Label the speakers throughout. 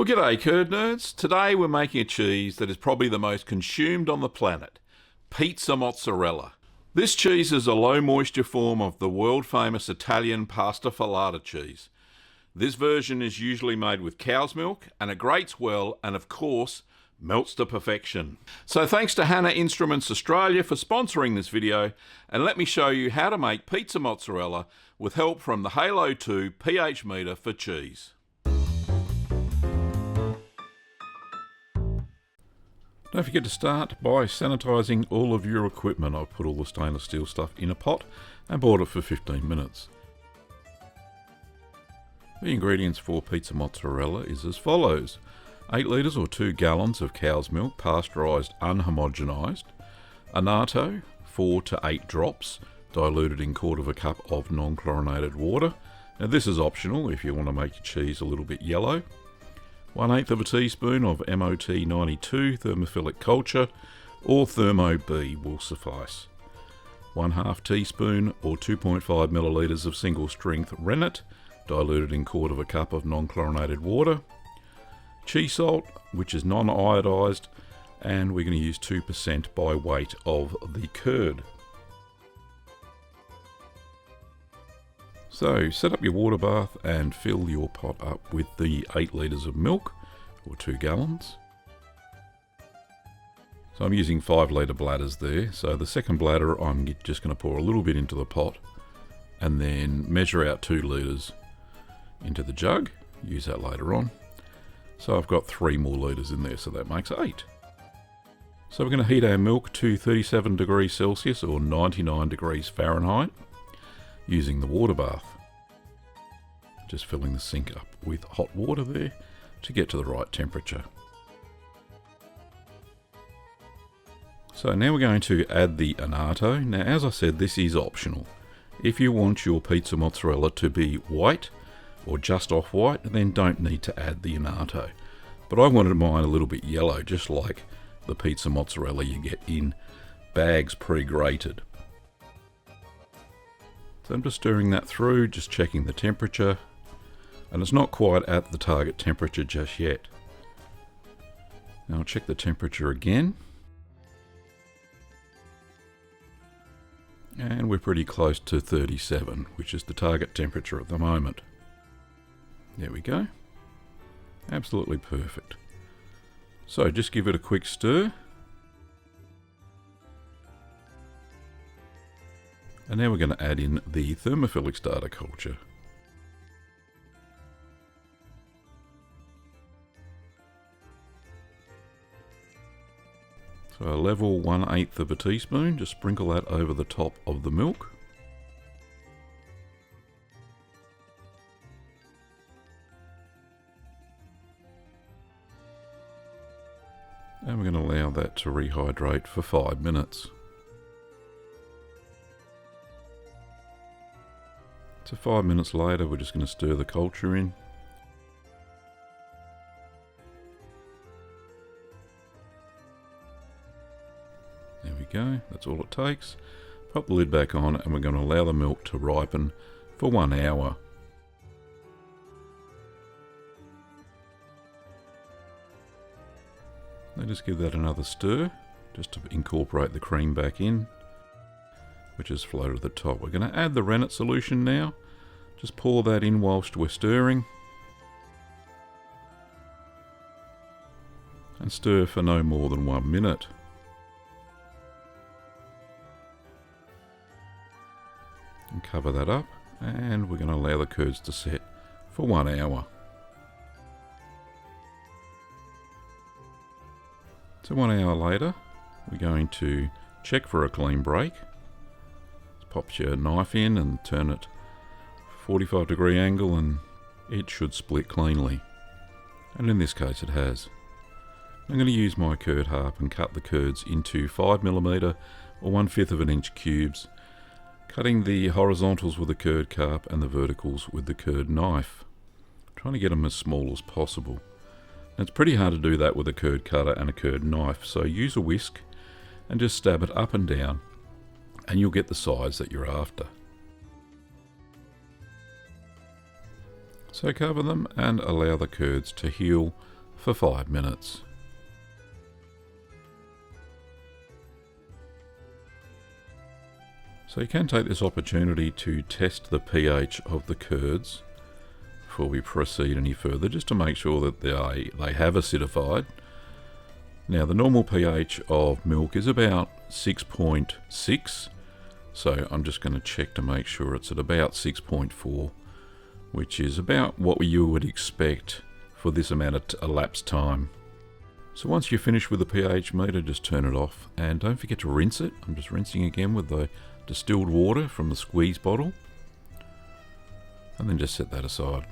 Speaker 1: Well, g'day curd nerds. Today we're making a cheese that is probably the most consumed on the planet, pizza mozzarella. This cheese is a low moisture form of the world famous Italian pasta filata cheese. This version is usually made with cow's milk and it grates well and of course melts to perfection. So thanks to Hanna Instruments Australia for sponsoring this video, and let me show you how to make pizza mozzarella with help from the Halo 2 pH meter for cheese. Don't forget to start by sanitising all of your equipment. I've put all the stainless steel stuff in a pot and boiled it for 15 minutes. The ingredients for pizza mozzarella is as follows: 8 litres or 2 gallons of cow's milk, pasteurised unhomogenised, annatto, 4 to 8 drops, diluted in 1/4 cup of non-chlorinated water. Now this is optional if you want to make your cheese a little bit yellow. 1/8 teaspoon of MOT 92 thermophilic culture or Thermo B will suffice. 1/2 teaspoon or 2.5 millilitres of single strength rennet, diluted in 1/4 cup of non-chlorinated water. Cheese salt, which is non-iodised, and we're going to use 2% by weight of the curd. So set up your water bath and fill your pot up with the 8 litres of milk, or 2 gallons. So I'm using 5 litre bladders there. So the second bladder I'm just going to pour a little bit into the pot and then measure out 2 litres into the jug. Use that later on. So I've got 3 more litres in there, so that makes 8. So we're going to heat our milk to 37 degrees Celsius or 99 degrees Fahrenheit using the water bath. Just filling the sink up with hot water there to get to the right temperature. So now we're going to add the annatto. Now as I said, this is optional. If you want your pizza mozzarella to be white or just off white, then don't need to add the annatto. But I wanted mine a little bit yellow, just like the pizza mozzarella you get in bags pre-grated. So I'm just stirring that through, just checking the temperature, and it's not quite at the target temperature just yet. Now I'll check the temperature again, and we're pretty close to 37, which is the target temperature at the moment. There we go. Absolutely perfect. So just give it a quick stir. And now we're going to add in the thermophilic starter culture. So a level 1/8 teaspoon, just sprinkle that over the top of the milk. And we're going to allow that to rehydrate for 5 minutes. So 5 minutes later, we're just going to stir the culture in. There we go, that's all it takes. Pop the lid back on and we're going to allow the milk to ripen for 1 hour. Now just give that another stir, just to incorporate the cream back in, which is floated at the top. We're going to add the rennet solution now. Just pour that in whilst we're stirring. And stir for no more than 1 minute. And cover that up, and we're going to allow the curds to set for 1 hour. So 1 hour later, we're going to check for a clean break. Pop your knife in and turn it 45-degree angle and it should split cleanly. And in this case it has. I'm going to use my curd harp and cut the curds into 5mm or 1/5 inch cubes, cutting the horizontals with the curd carp and the verticals with the curd knife. Trying to get them as small as possible. And it's pretty hard to do that with a curd cutter and a curd knife, so use a whisk and just stab it up and down, and you'll get the size that you're after. So cover them and allow the curds to heal for 5 minutes. So you can take this opportunity to test the pH of the curds before we proceed any further, just to make sure that they have acidified. Now the normal pH of milk is about 6.6, so I'm just going to check to make sure it's at about 6.4, which is about what you would expect for this amount of elapsed time. So once you're finished with the pH meter, just turn it off and don't forget to rinse it. I'm just rinsing again with the distilled water from the squeeze bottle, and then just set that aside.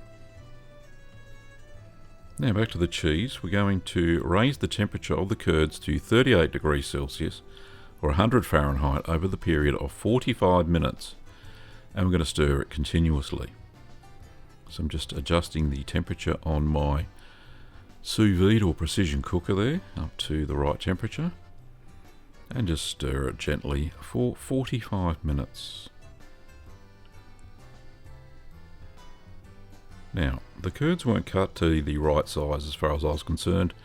Speaker 1: Now back to the cheese. We're going to raise the temperature of the curds to 38 degrees Celsius or 100 Fahrenheit over the period of 45 minutes, and we're going to stir it continuously. So I'm just adjusting the temperature on my sous vide or precision cooker there up to the right temperature, and just stir it gently for 45 minutes. Now, the curds weren't cut to the right size as far as I was concerned,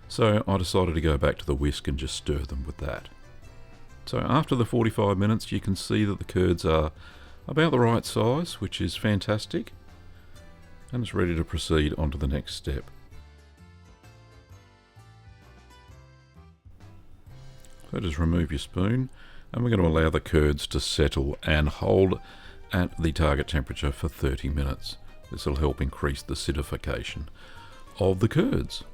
Speaker 1: so I decided to go back to the whisk and just stir them with that. So after the 45 minutes, you can see that the curds are about the right size, which is fantastic, and it's ready to proceed on to the next step. So just remove your spoon, and we're going to allow the curds to settle and hold at the target temperature for 30 minutes. This will help increase the acidification of the curds.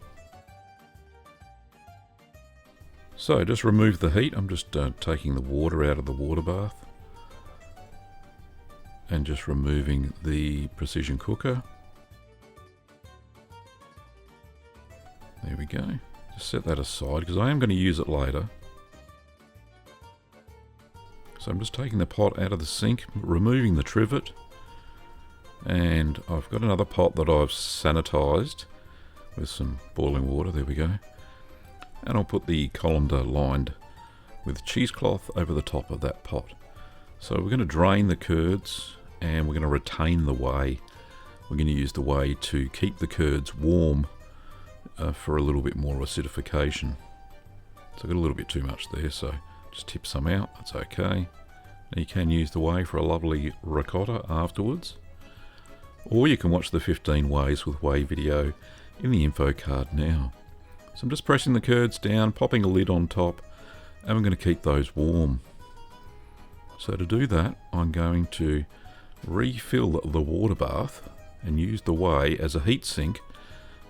Speaker 1: So just remove the heat. I'm just taking the water out of the water bath and just removing the precision cooker. There we go. Just set that aside because I am going to use it later. So I'm just taking the pot out of the sink, removing the trivet, and I've got another pot that I've sanitized with some boiling water. There we go. And I'll put the colander lined with cheesecloth over the top of that pot. So we're going to drain the curds and we're going to retain the whey. We're going to use the whey to keep the curds warm for a little bit more acidification. So I got a little bit too much there, so just tip some out, that's okay. Now you can use the whey for a lovely ricotta afterwards. Or you can watch the 15 ways with whey video in the info card now. So I'm just pressing the curds down, popping a lid on top, and we're going to keep those warm. So to do that, I'm going to refill the water bath and use the whey as a heat sink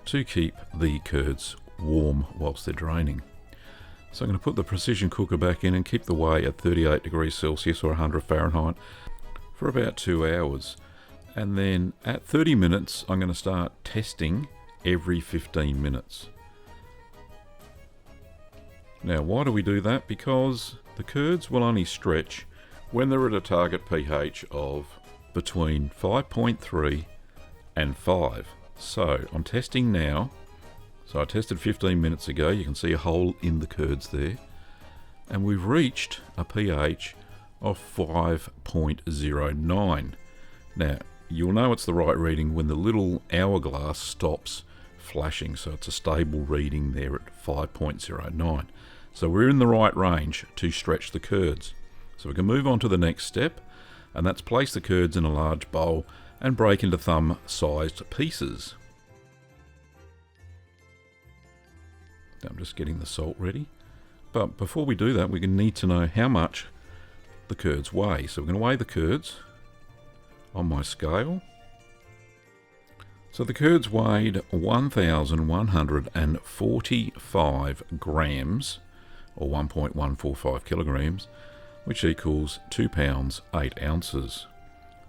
Speaker 1: to keep the curds warm whilst they're draining. So I'm going to put the precision cooker back in and keep the whey at 38 degrees Celsius or 100 Fahrenheit for about 2 hours. And then at 30 minutes, I'm going to start testing every 15 minutes. Now, why do we do that? Because the curds will only stretch when they're at a target pH of between 5.3 and 5. So I'm testing now. So I tested 15 minutes ago. You can see a hole in the curds there. And we've reached a pH of 5.09. Now, you'll know it's the right reading when the little hourglass stops flashing. So it's a stable reading there at 5.09. So we're in the right range to stretch the curds. So we can move on to the next step, and that's place the curds in a large bowl and break into thumb-sized pieces. I'm just getting the salt ready. But before we do that, we're going to need to know how much the curds weigh. So we're going to weigh the curds on my scale. So the curds weighed 1,145 grams, or 1.145 kilograms, which equals 2 pounds 8 ounces.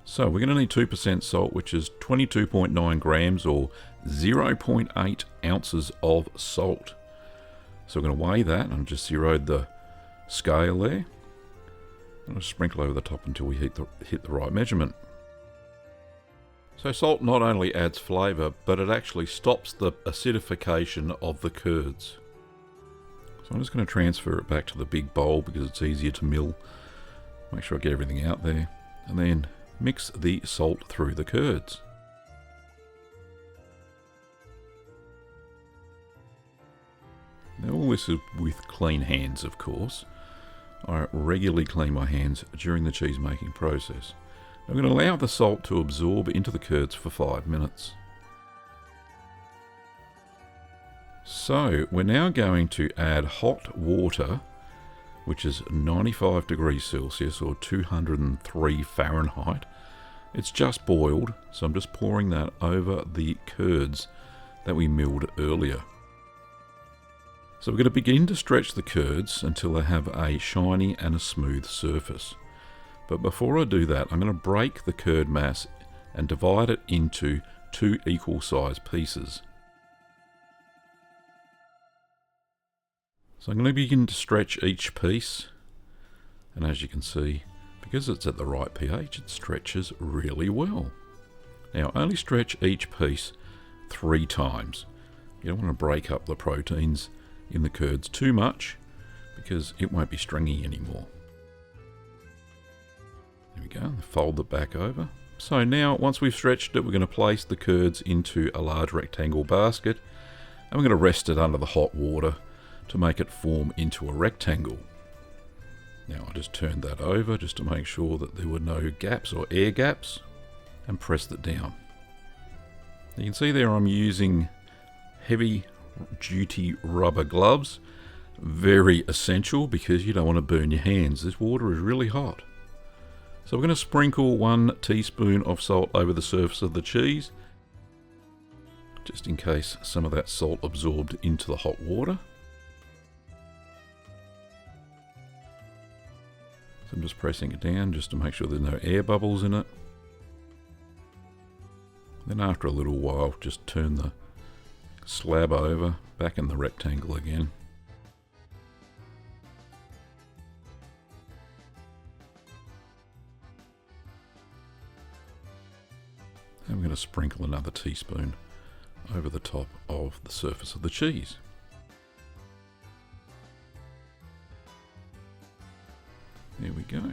Speaker 1: So we're going to need 2% salt, which is 22.9 grams or 0.8 ounces of salt. So we're going to weigh that, and just zeroed the scale there. And I'll sprinkle over the top until we hit the right measurement. So salt not only adds flavour, but it actually stops the acidification of the curds. So I'm just going to transfer it back to the big bowl because it's easier to mill. Make sure I get everything out there. And then mix the salt through the curds. Now all this is with clean hands, of course. I regularly clean my hands during the cheese making process. I'm going to allow the salt to absorb into the curds for 5 minutes. So we're now going to add hot water, which is 95 degrees Celsius or 203 Fahrenheit. It's just boiled, so I'm just pouring that over the curds that we milled earlier. So we're going to begin to stretch the curds until they have a shiny and a smooth surface. But before I do that, I'm going to break the curd mass and divide it into 2 equal sized pieces. So I'm going to begin to stretch each piece, and as you can see, because it's at the right pH, it stretches really well. Now only stretch each piece 3 times. You don't want to break up the proteins in the curds too much because it won't be stringy anymore. There we go, fold it back over. So now once we've stretched it, we're going to place the curds into a large rectangle basket and we're going to rest it under the hot water to make it form into a rectangle. Now I just turned that over just to make sure that there were no gaps or air gaps and pressed it down. You can see there I'm using heavy duty rubber gloves. Very essential because you don't want to burn your hands. This water is really hot. So we're going to sprinkle 1 teaspoon of salt over the surface of the cheese, just in case some of that salt absorbed into the hot water. So I'm just pressing it down just to make sure there's no air bubbles in it. Then after a little while, just turn the slab over, back in the rectangle again. And we're going to sprinkle another teaspoon over the top of the surface of the cheese. There we go.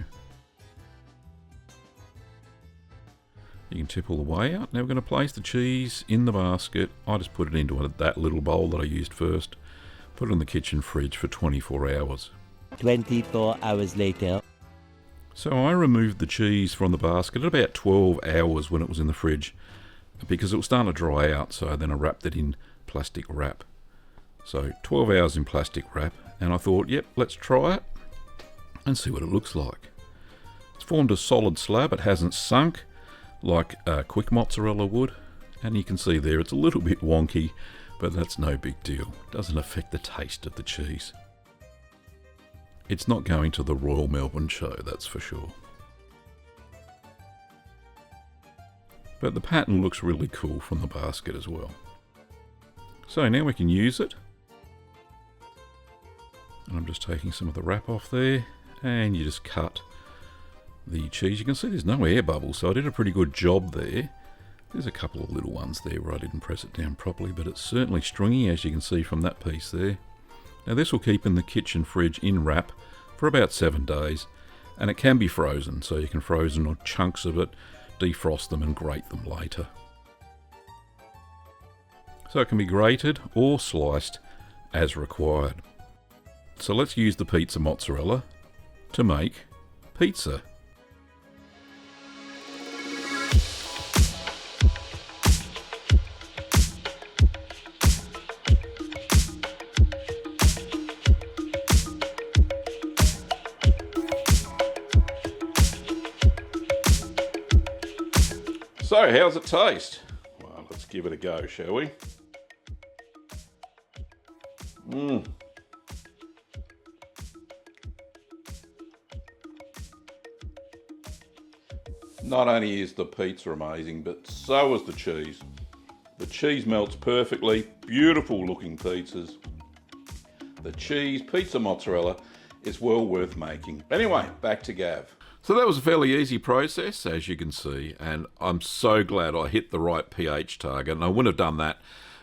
Speaker 1: You can tip all the way out. Now we're going to place the cheese in the basket. I just put it into that little bowl that I used first. Put it in the kitchen fridge for 24 hours.
Speaker 2: 24 hours later.
Speaker 1: So I removed the cheese from the basket at about 12 hours when it was in the fridge because it was starting to dry out, so then I wrapped it in plastic wrap. So 12 hours in plastic wrap, and I thought, yep, let's try it and see what it looks like. It's formed a solid slab. It hasn't sunk like a quick mozzarella would, and you can see there it's a little bit wonky, but that's no big deal. It doesn't affect the taste of the cheese. It's not going to the Royal Melbourne show, that's for sure. But the pattern looks really cool from the basket as well. So now we can use it. And I'm just taking some of the wrap off there, and you just cut the cheese. You can see there's no air bubbles, so I did a pretty good job there. There's a couple of little ones there where I didn't press it down properly, but it's certainly stringy, as you can see from that piece there. Now this will keep in the kitchen fridge in wrap for about 7 days, and it can be frozen, so you can frozen or chunks of it, defrost them and grate them later. So it can be grated or sliced as required. So let's use the pizza mozzarella to make pizza. So, how's it taste? Well, let's give it a go, shall we? Not only is the pizza amazing, but so is the cheese. The cheese melts perfectly, beautiful looking pizzas. The cheese, pizza mozzarella, is well worth making. Anyway, back to Gav. So that was a fairly easy process, as you can see, and I'm so glad I hit the right pH target, and I wouldn't have done that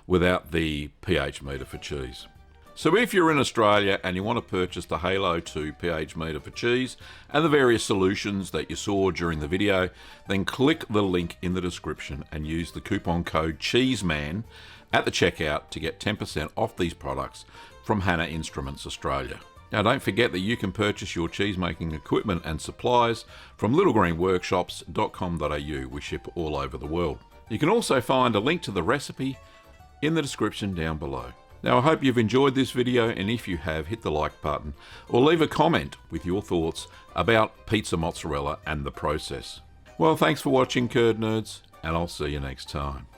Speaker 1: without the pH meter for cheese. So if you're in Australia and you want to purchase the Halo 2 pH meter for cheese and the various solutions that you saw during the video, then click the link in the description and use the coupon code CHEESEMAN at the checkout to get 10% off these products from Hanna Instruments Australia. Now don't forget that you can purchase your cheese-making equipment and supplies from littlegreenworkshops.com.au. We ship all over the world. You can also find a link to the recipe in the description down below. Now I hope you've enjoyed this video, and if you have, hit the like button or leave a comment with your thoughts about pizza mozzarella and the process. Well, thanks for watching, curd nerds, and I'll see you next time.